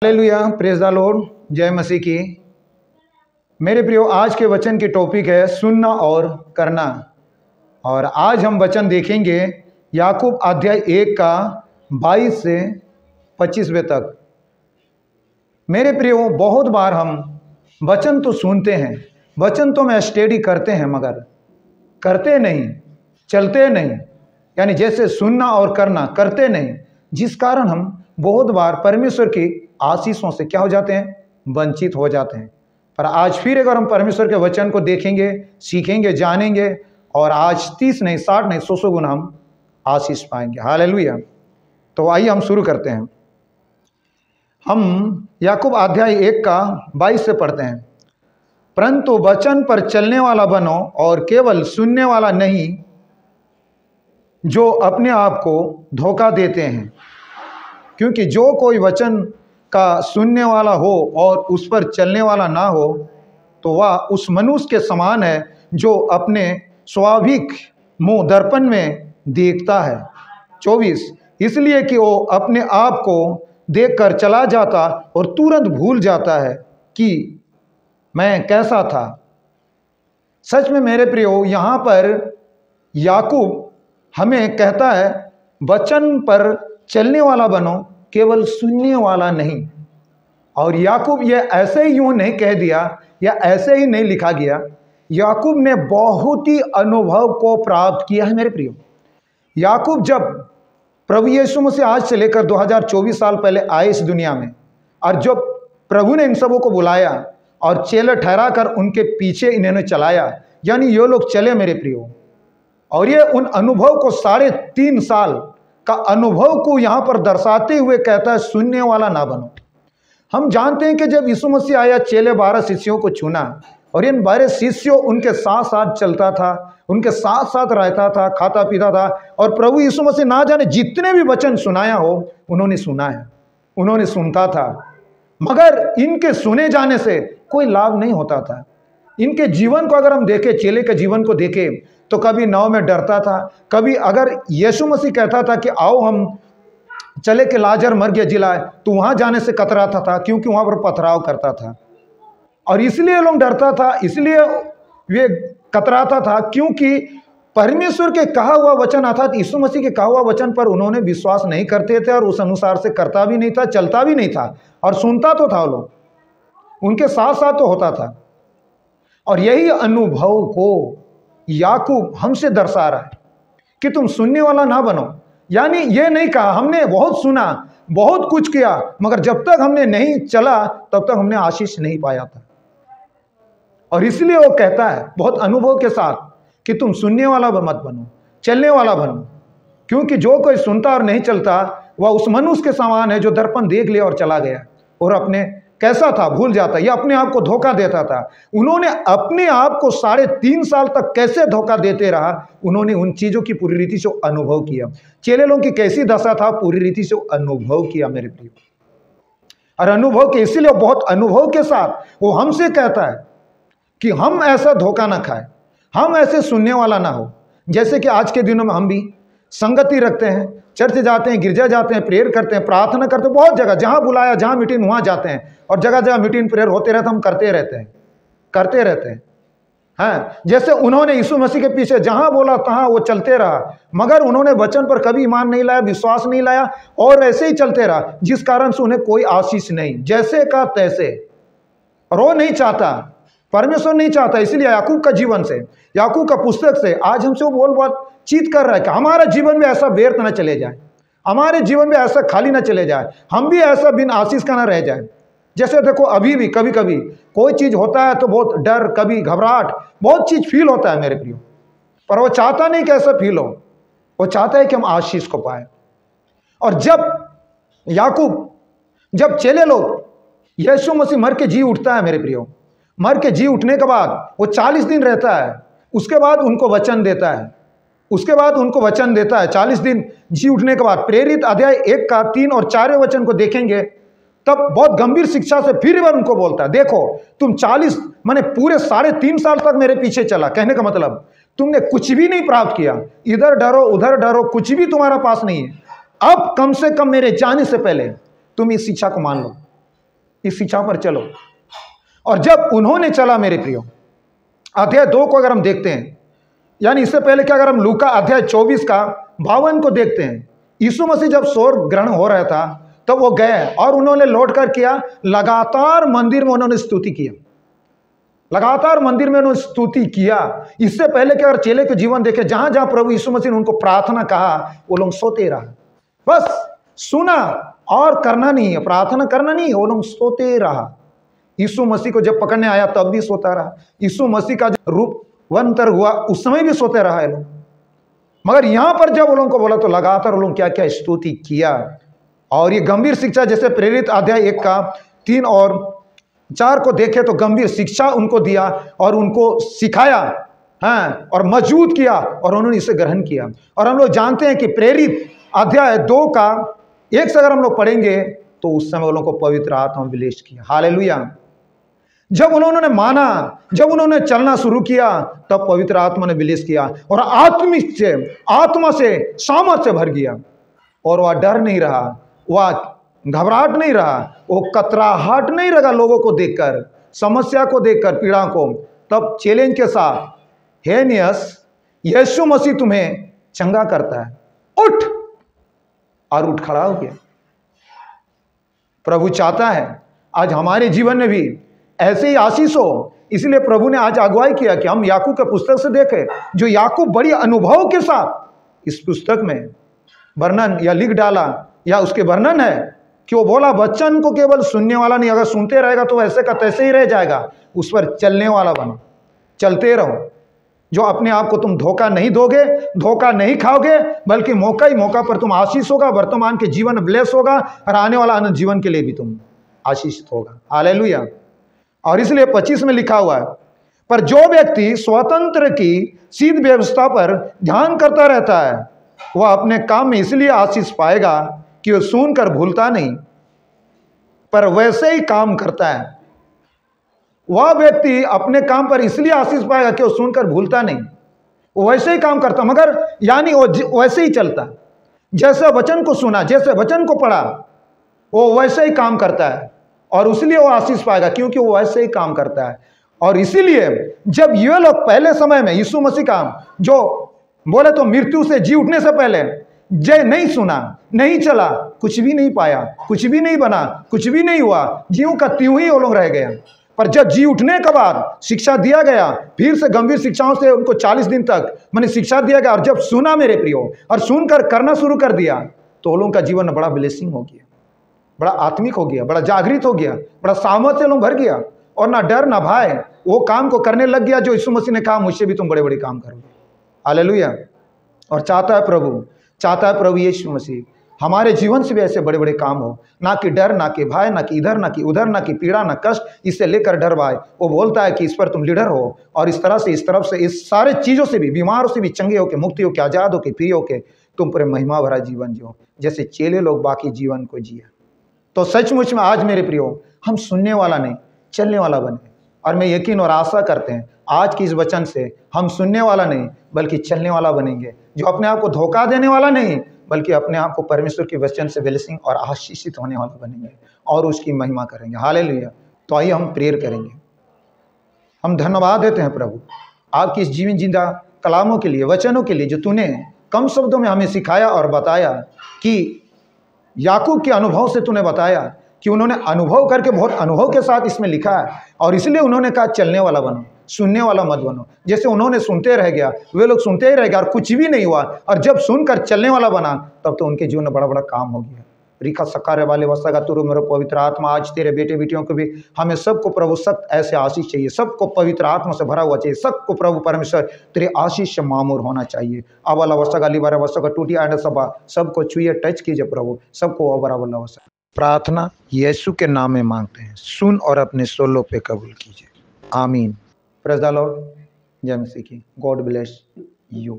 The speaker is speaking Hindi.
हालेलुया, प्रेज द लॉर्ड, जय मसीह की। मेरे प्रियो, आज के वचन की टॉपिक है सुनना और करना। और आज हम वचन देखेंगे याकूब अध्याय 1 का 22 से 25वें तक। मेरे प्रियो, बहुत बार हम वचन तो सुनते हैं, वचन तो हम स्टडी करते हैं, मगर करते नहीं, चलते नहीं। यानी जैसे सुनना और करना करते नहीं, जिस कारण हम बहुत बार परमेश्वर की आशीषों से क्या हो जाते हैं, वंचित हो जाते हैं। पर आज फिर अगर हम परमेश्वर के वचन को देखेंगे, सीखेंगे, जानेंगे, और आज 30 नहीं, 60 नहीं, 100 गुना हम आशीष पाएंगे। हालेलुया। तो आइए हम शुरू करते हैं। हम याकूब अध्याय 1 का 22 से पढ़ते हैं। परंतु वचन पर चलने वाला बनो और केवल सुनने वाला नहीं, जो अपने आप को धोखा देते हैं। क्योंकि जो कोई वचन का सुनने वाला हो और उस पर चलने वाला ना हो, तो वह उस मनुष्य के समान है जो अपने स्वाभाविक मुंह दर्पण में देखता है। 24, इसलिए कि वो अपने आप को देखकर चला जाता और तुरंत भूल जाता है कि मैं कैसा था। सच में मेरे प्रियो, यहाँ पर याकूब हमें कहता है वचन पर चलने वाला बनो, केवल सुनने वाला नहीं। और याकूब ये ऐसे ही यूं नहीं कह दिया या ऐसे ही नहीं लिखा गया। याकूब ने बहुत ही अनुभव को प्राप्त किया है मेरे प्रियो। याकूब जब प्रभु यीशु मसीह आज से लेकर 2024 साल पहले आए इस दुनिया में, और जब प्रभु ने इन सबों को बुलाया और चेले ठहरा कर उनके पीछे इन्होंने चलाया, यानी ये लोग चले मेरे प्रियो। और ये उन अनुभव को 3.5 साल का अनुभव को यहाँ पर दर्शाते हुए कहता है सुनने वाला ना बनो। हम जानते हैं कि जब यीशु मसीह आया, चेले 12 शिष्यों को चुना, और इन 12 शिष्यों उनके साथ साथ चलता था, उनके साथ साथ रहता था, खाता पीता था। और प्रभु यीशु मसीह ना जाने जितने भी वचन सुनाया हो, उन्होंने सुना है, उन्होंने सुनता था। मगर इनके सुने जाने से कोई लाभ नहीं होता था। इनके जीवन को अगर हम देखें, चेले के जीवन को देखें, तो कभी नाव में डरता था, कभी अगर यीशु मसीह कहता था कि आओ हम चले कि लाजर मर गया जिलाए, तो वहां जाने से कतराता था, क्योंकि वहां पर पथराव करता था। और इसलिए लोग डरता था, इसलिए वे कतराता था, क्योंकि परमेश्वर के कहा हुआ वचन अर्थात यीशु मसीह के कहा हुआ वचन पर उन्होंने विश्वास नहीं करते थे, और उस अनुसार से करता भी नहीं था, चलता भी नहीं था। और सुनता तो था, लोग उनके साथ साथ तो होता था। और यही अनुभव को याकूब हमसे दर्शा रहा है कि तुम सुनने वाला ना बनो। यानी ये नहीं कहा हमने बहुत सुना, बहुत कुछ किया, मगर जब तक हमने नहीं चला तब तक हमने आशीष नहीं पाया था। और इसलिए वो कहता है बहुत अनुभव के साथ कि तुम सुनने वाला मत बनो, चलने वाला बनो। क्योंकि जो कोई सुनता और नहीं चलता, वह उस मनुष्य के समान है जो दर्पण देख लिया और चला गया, और अपने कैसा था भूल जाता, या अपने आप को धोखा देता था। उन्होंने अपने आप को 3.5 साल तक कैसे धोखा देते रहा, उन्होंने उन चीजों की पूरी रीति से अनुभव किया। चेले लोगों की कैसी दशा था, पूरी रीति से अनुभव किया मेरे प्रिय। और अनुभव के इसीलिए बहुत अनुभव के साथ वो हमसे कहता है कि हम ऐसा धोखा ना खाए, हम ऐसे सुनने वाला ना हो। जैसे कि आज के दिनों में हम भी संगति रखते हैं, चर्च जाते हैं, गिरजा जाते हैं, प्रेयर करते हैं, प्रार्थना करते हैं, बहुत जगह जहां बुलाया, जहां मीटिंग वहां जाते हैं, और जगह जगह मीटिंग प्रेयर होते रहते, हम करते रहते हैं। हाँ, जैसे उन्होंने यीशु मसीह के पीछे जहां बोला तहां वो चलते रहा, मगर उन्होंने वचन पर कभी ईमान नहीं लाया, विश्वास नहीं लाया, और ऐसे ही चलते रहा, जिस कारण से उन्हें कोई आशीष नहीं, जैसे का तैसे। और वो नहीं चाहता, परमेश्वर नहीं चाहता। इसलिए याकूब का जीवन से, याकूब का पुस्तक से आज हमसे वो बोल बहुत चीत कर रहा है कि हमारा जीवन में ऐसा व्यर्थ ना चले जाए, हमारे जीवन में ऐसा खाली ना चले जाए, हम भी ऐसा बिन आशीष का ना रह जाए। जैसे देखो, अभी भी कभी कभी कोई चीज होता है तो बहुत डर, कभी घबराहट, बहुत चीज फील होता है मेरे प्रियो। पर वो चाहता नहीं कि ऐसा फील हो, वो चाहता है कि हम आशीष को पाए। और जब चेले लोग, यीशु मसीह मर के जी उठता है मेरे प्रियो, मर के जी उठने के बाद वो 40 दिन रहता है, उसके बाद उनको वचन देता है, 40 दिन जी उठने के बाद। प्रेरित अध्याय 1 का 3 और 4 वचन को देखेंगे, तब बहुत गंभीर शिक्षा से फिर बार उनको बोलता है, देखो तुम 40 माने पूरे 3.5 साल तक मेरे पीछे चला। कहने का मतलब तुमने कुछ भी नहीं प्राप्त किया, इधर डरो उधर डरो, कुछ भी तुम्हारा पास नहीं है। अब कम से कम मेरे जाने से पहले तुम इस शिक्षा को मान लो। इस शिक्षा पर चलो। और जब उन्होंने चला मेरे प्रियो, अध्याय 2 को अगर हम देखते हैं, यानी इससे पहले क्या, अगर हम लूका अध्याय 24 का 52 को देखते हैं, यीशु मसीह जब स्वर्ग ग्रहण हो रहा था तब वो गए और उन्होंने लौट कर किया, लगातार मंदिर में उन्होंने स्तुति किया, लगातार मंदिर में उन्होंने स्तुति किया। इससे पहले कि अगर चेले के जीवन देखे, जहां जहां प्रभु यीशु मसीह ने उनको प्रार्थना कहा, वो लोग सोते रहा, बस सुना और करना नहीं है, प्रार्थना करना नहीं है, वो लोग सोते रहा। यीशु मसीह को जब पकड़ने आया तब भी सोता रहा, यीशु मसीह का जब रूपांतर हुआ उस समय भी सोते रहा है लोग। मगर यहां पर जब वो लोगों को बोला तो लगातार वो लोग क्या क्या स्तुति किया। और ये गंभीर शिक्षा, जैसे प्रेरित अध्याय 1 का 3 और 4 को देखे तो गंभीर शिक्षा उनको दिया और उनको सिखाया, हाँ, और मजबूत किया और उन्होंने इसे ग्रहण किया। और हम लोग जानते हैं कि प्रेरित अध्याय 2 का 1 से अगर हम लोग पढ़ेंगे तो उस समय वो लोगों को पवित्र आत्मा में विलेश किया। हालेलुया। जब उन्होंने माना, जब उन्होंने चलना शुरू किया, तब पवित्र आत्मा ने विलेश किया और आत्मा से सामर्थ से भर गया। और वह डर नहीं रहा, वह घबराहट नहीं रहा, वो कतराहट नहीं रहा लोगों को देखकर, समस्या को देखकर, पीड़ा को। तब चैलेंज के साथ, हे नियस, यीशु मसीह तुम्हें चंगा करता है, उठ। और उठ खड़ा हो गया। प्रभु चाहता है आज हमारे जीवन में भी ऐसे ही आशीष हो। इसलिए प्रभु ने आज अगुवाई किया कि हम याकूब के पुस्तक से देखें, जो याकूब बड़ी अनुभव के साथ इस पुस्तक में वर्णन या लिख डाला, या उसके वर्णन है कि वो बोला, वचन को केवल सुनने वाला नहीं, अगर सुनते रहेगा तो ऐसे का तैसे ही रह जाएगा, उस पर चलने वाला बनो, चलते रहो। जो अपने आप को तुम धोखा नहीं दोगे, धोखा नहीं खाओगे, बल्कि मौका ही मौका पर तुम आशीष होगा, वर्तमान के जीवन ब्लेस होगा और आने वाला अनंत जीवन के लिए भी तुम आशीषित होगा। हालेलुया। और इसलिए 25 में लिखा हुआ है, पर जो व्यक्ति स्वतंत्र की सीध व्यवस्था पर ध्यान करता रहता है, वह अपने काम में इसलिए आशीष पाएगा कि वह सुनकर भूलता नहीं, पर वैसे ही काम करता है। वह व्यक्ति अपने काम पर इसलिए आशीष पाएगा कि वो सुनकर भूलता नहीं, वो वैसे ही काम करता, मगर यानी वो वैसे ही चलता, जैसे वचन को सुना, जैसे वचन को पढ़ा, वो वैसे ही काम करता है और इसलिए वो आशीष पाएगा, क्योंकि वो वैसे ही काम करता है। और इसीलिए जब ये लोग पहले समय में यीशु मसीह का, जो बोले तो मृत्यु से जी उठने से पहले जय नहीं सुना, नहीं चला, कुछ भी नहीं पाया, कुछ भी नहीं बना, कुछ भी नहीं हुआ, ज्यों का त्यों ही वो लोग रह गए। पर जब जी उठने के बाद शिक्षा दिया गया, फिर से गंभीर शिक्षाओं से उनको 40 दिन तक मैंने शिक्षा दिया गया, और जब सुना मेरे प्रियो और सुनकर करना शुरू कर दिया, तो वो लोगों का जीवन बड़ा ब्लेसिंग हो गया, बड़ा आत्मिक हो गया, बड़ा जागृत हो गया, बड़ा सामर्थ्य लोग भर गया, और ना डर ना भय, वो काम को करने लग गया जो यीशु मसीह ने कहा, मुझसे भी तुम बड़े बड़े काम करोगे। हालेलुया। और चाहता है प्रभु यीशु मसीह हमारे जीवन से भी ऐसे बड़े बड़े काम हो, ना कि डर, ना कि भय, ना कि इधर, ना कि उधर, ना कि पीड़ा, ना कष्ट, इससे लेकर डर भय। वो बोलता है कि इस पर तुम लीडर हो, और इस तरह से, इस तरफ से, इस सारे चीज़ों से भी, बीमारों से भी चंगे होके, मुक्ति होके, आज़ाद होके, फ्री होके तुम पर महिमा भरा जीवन जियो, जैसे चेले लोग बाकी जीवन को जिया। तो सचमुच में आज मेरे प्रियो, हम सुनने वाला नहीं, चलने वाला बने। और मैं यकीन और आशा करते हैं आज की इस वचन से हम सुनने वाला नहीं बल्कि चलने वाला बनेंगे, जो अपने आप को धोखा देने वाला नहीं, बल्कि अपने आप को परमेश्वर के वचन से ब्लेसिंग और आशीषित होने वाला बनेंगे और उसकी महिमा करेंगे। हालेलुया। तो आइए हम प्रेयर करेंगे। हम धन्यवाद देते हैं प्रभु आपकी इस जीवन जिंदा कलामों के लिए, वचनों के लिए, जो तूने कम शब्दों में हमें सिखाया और बताया, कि याकूब के अनुभव से तूने बताया कि उन्होंने अनुभव करके, बहुत अनुभव के साथ इसमें लिखा है, और इसलिए उन्होंने कहा चलने वाला बनो, सुनने वाला मत बनो। जैसे उन्होंने सुनते रह गया, वे लोग सुनते ही रह गया और कुछ भी नहीं हुआ, और जब सुनकर चलने वाला बना तब तो उनके जीवन में बड़ा बड़ा काम हो गया। रिखा सकारे वाले वसा तुरु मेरे पवित्र आत्मा, आज तेरे बेटे बेटियों को भी, हमें सबको प्रभु सख्त ऐसे आशीष चाहिए, सबको पवित्र आत्मा से भरा हुआ चाहिए, सबको प्रभु परमेश्वर तेरे आशीष से मामूर होना चाहिए। अवला वसा का लिबारा वसा का टूटी आंड सभा, सबको छुए, टच कीजिए प्रभु, सबको अवरा वसा। प्रार्थना यीशु के नाम में मांगते हैं, सुन और अपने सोलों पे कबूल कीजिए। आमीन। Praise the Lord. जय मसीह की। God bless you.